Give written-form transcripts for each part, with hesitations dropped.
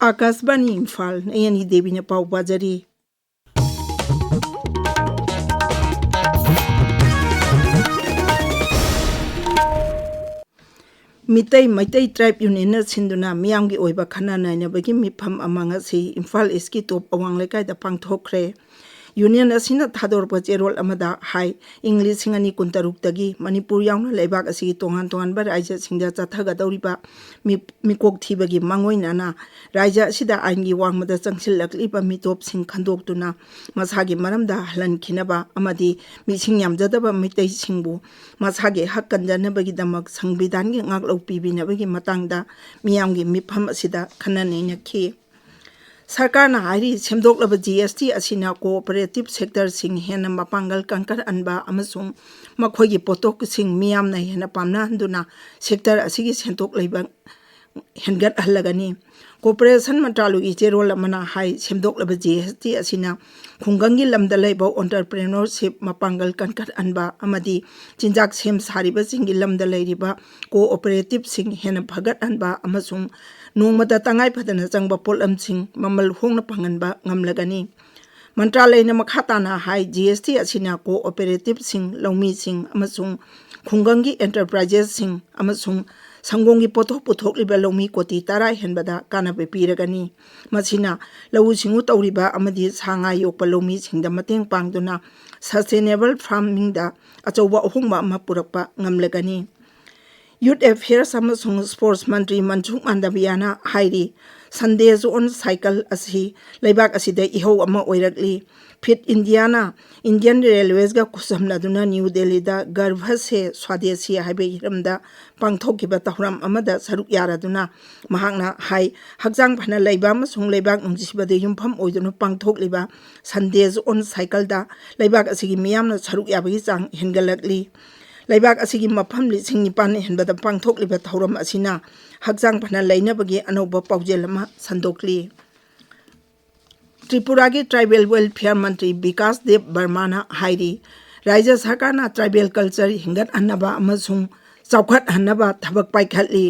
आकाशवाणी इम्फाल नयनी देवी ने पाव बाजरी मितई Meitei tribe union सिंधुना मियामगी ओइबा खना नायनबगी मिफम अमंग असि इम्फाल ईस्टकी टॉप अवांग लेकायदा पांगथोखरे यूनियन असिना थादोरपा चेरोल अमदा हाई इंग्लिश सिंगनी कुंतरुक्तगी मणिपुर यावना लेबाक असि तोंगान तोंगानबा राज्य सिंगदा चथगदौरिबा मिकोक थीबगी मंगोइनाना राज्य असिदा आइनगी वांगमदा चंगसिललक्लिबा मितोप सिंग खंदोक्तुना मसागी मरमदा हलनखिनबा अमदी मिसिंग यामजदबा मितै सिंगबु मसागी हक कंजनबगी दमक संविधानगी ngaklau pibinabagi matangda miyamgi mifam asida khananenakhi सरकार ना हारी सेमदोक्लबा जीएसटी असिना कोऑपरेटिव सेक्टर सिंग हेना मपांगल कंकर अनबा अमसुंग मखोगी पोतोक सिंग मियाम ना हेना पामना हंदुना सेक्टर असिगी सेंतोक लेबा हेनगत हल्लगनी कोऑपरेशन मंत्रालयगी चेरोल अमना हाई सेमदोक्लबा जीएसटी असिना खुंगंगी लमदा लेबा एंटरप्रेन्योरशिप मपांगल कंकर अनबा अमदी चिंजाक सेम सारिबा सिंगी लमदा लेरिबा कोऑपरेटिव सिंग हेना भगत अनबा अमसुंग नोंगमदा तंगाई फदना चंगबा पोलम सिंग ममल होंगना पंगनबा ngमलगनी मंत्रालयना मखाताना हाई जीएसटी असिना कोऑपरेटिव सिंग लौमी सिंग अमसुंग खुंगंगी एंटरप्राइजेस सिंग अमसुंग संगोंगी पोथोक पुथोकलिबा लौमी कोटी 10 हेनबदा कानाबे पीरगनी मसिना लौ सिंगु तौरिबा अमदी सांगा योकपा लौमी सिंगदा मतेंग पांगदुना सस्टेनेबल फार्मिंगदा अचौबा अहोंगबा अमा पुरकपा ngमलगनी यूथ अफेयर्स अमसुंग स्पोर्ट्स मंत्री मनसुख मांडवियाना हाइरी संदेश ऑन साइकिल असि लेबाक असिदा इहो अमा ओइरकली फिट इंडियाना इंडियन रेलवेज गा खुसमनादुना न्यू दिल्ली दा गर्भ से स्वदेशी हाइबे हिरमदा पांगथोकिबा तहरम अमदा सरुक यारादुना महांगना हाई हकजांग फना लेबा अमसुंग लेबाक नुंजिसिबदे युमफम ओइदुना पांगथोकलिबा संदेश ऑन साइकिल दा लेबाक असिगी मियामना सरुक याबगी चांग हेनगलकली लेबाक असिगी मफम लिसिंग निपान हेनबदा पांगथोकलिबा थौरम असिना हकजांग फना लेनबगी अनौबा पाउजेल अमा संदोकली त्रिपुरा के ट्राइबल वेलफेयर मंत्री विकास देव बर्माना हाइरी राज्य सरकारना ट्राइबल कल्चर हिंगत अन्नबा अमसुंग चौखट हन्नबा थबक पाइखटली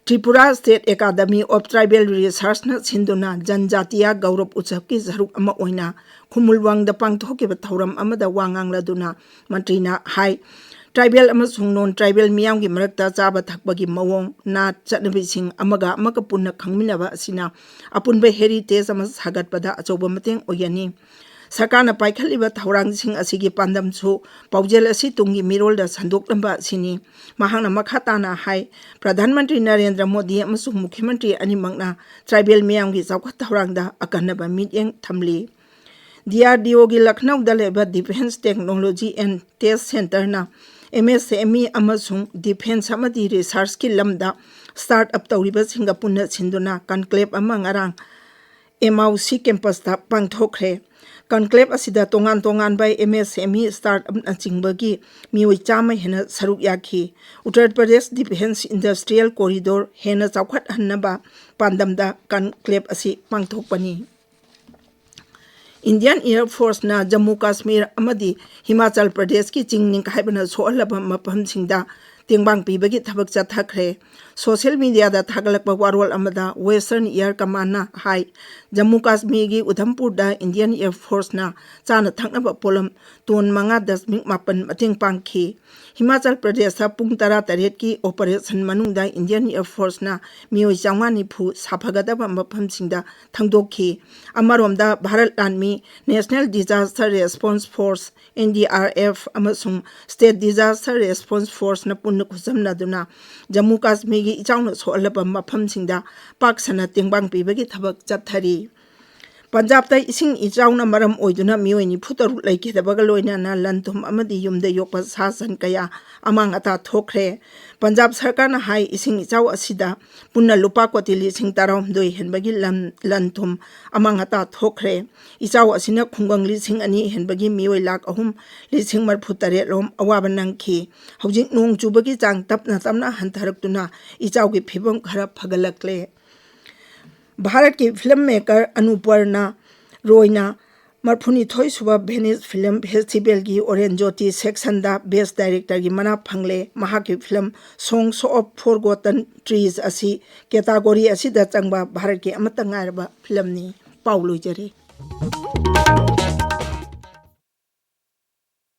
Tripura state academy of tribal research न सिंधुना जनजातीय गौरव उत्सव की जरुक अमा ओइना खुमुलवांगदा पांगथोकिबा थौरम अमदा वांगांगलादुना मंत्रीना हाई ट्राइबल अमसुंग नॉन ट्राइबल मियामगी मरक्ता चाबा थकबगी मवोंग नाट चटनबिसिंग अमगा अमका पुन्ना खंगमिनबा असिना अपुनबा हेरिटेज अमा सागतपदा अचौबा मतेंग ओयनी सरकारना पाइखलिबा थौरांगसिंग असिगी पांदमसु पाउजेल असि तुंगी मिरोलदा संदोक्लंबा असिनी महांगना मखाताना हाई प्रधानमंत्री नरेंद्र मोदी अमसुंग मुख्यमंत्री अनिमंगना ट्राइबल मियामगी चौखट थौरांगदा अकन्नबा मिटयेंग थमली DRDO की लखनऊ दलेबा defence technology and test centre ना MSME अमसुंग डिफेंस अमदी रिसर्च की लमदा स्टार्टअप तौरिबा सिंगापुर सिंधुना कनक्लेव अमा ngarang MOC कैंपस दा पांगथोखरे कनक्लेव असिदा तोंगान तोंगान बाय MSME स्टार्टअप अचिंगबगी मियोय चामा हेना सरुक याखी Uttar Pradesh defence industrial corridor हेना चौखट हन्नबा पांदमदा कनक्लेव असि पांगथोकपनी इंडियन एयर फोर्स ना जम्मू कश्मीर अमदी हिमाचल प्रदेश की चिंग निकायबना सोहलबा मफमसिंगदा तेंबांग पीबगी थबक चथखरे सोशल मीडिया दा थागलकबा वारोल अमदा वेस्टर्न एयर कमांड ना हाई जम्मू कश्मीर की उधमपुर दा इंडियन एयर फोर्स ना चाना थकनबा पोलम टोन 5.8 मतेंग पांगखी हिमाचल प्रदेश दा पुंग 18 की ऑपरेशन मनुंगदा इंडियन एयर फोर्स ना मियोय 490 साफगदबा मफमसिंगदा थंगदोखी अमरोमदा Bharat army national disaster response force NDRF अमसुंग स्टेट डिजास्टर रेस्पॉन्स फोर्स ना पुन्न खुसमनादुना जम्मू कश्मीर की इचाउना सोहलबा मफमसिंगदा पाकसना तेंबांग पीबगी थबक चथरी पंजाब ता इसिंग इचाउना मरम ओइदुना मियोय 94 लेखेदबगा लोइनाना लंथुम अमदी युमदा योकपा सासन कया अमांग अता थोखरे पंजाब सरकार ना हाई इसिंग इचाउ असिदा पुन्ना लुपा कोटी लिसिंग 12 हेनबगी लंथुम अमांग अता थोखरे इचाउ असिना खुंगंग लिसिंग अनि हेनबगी मियोय लाख 3,43 रोम अवाबा नंगखी हौजिक नोंग चुबगी चांग तपना तपना हंथरक्तुना इचाउगी फिबम खरा फगलकले भारत की फिल्म मेकर अनुपर्णा रोयना मरफुनिथोई सुबा भेनिस फिल्म फेस्टिवल की ओरेंज ज्योति सेक्शन दा बेस्ट डायरेक्टर की मना फंगले महाकी film songs of forgotten trees असी कैटेगरी असी दा चंगबा भारत के अमत गायरबा फिल्म नी पाउलुजरे।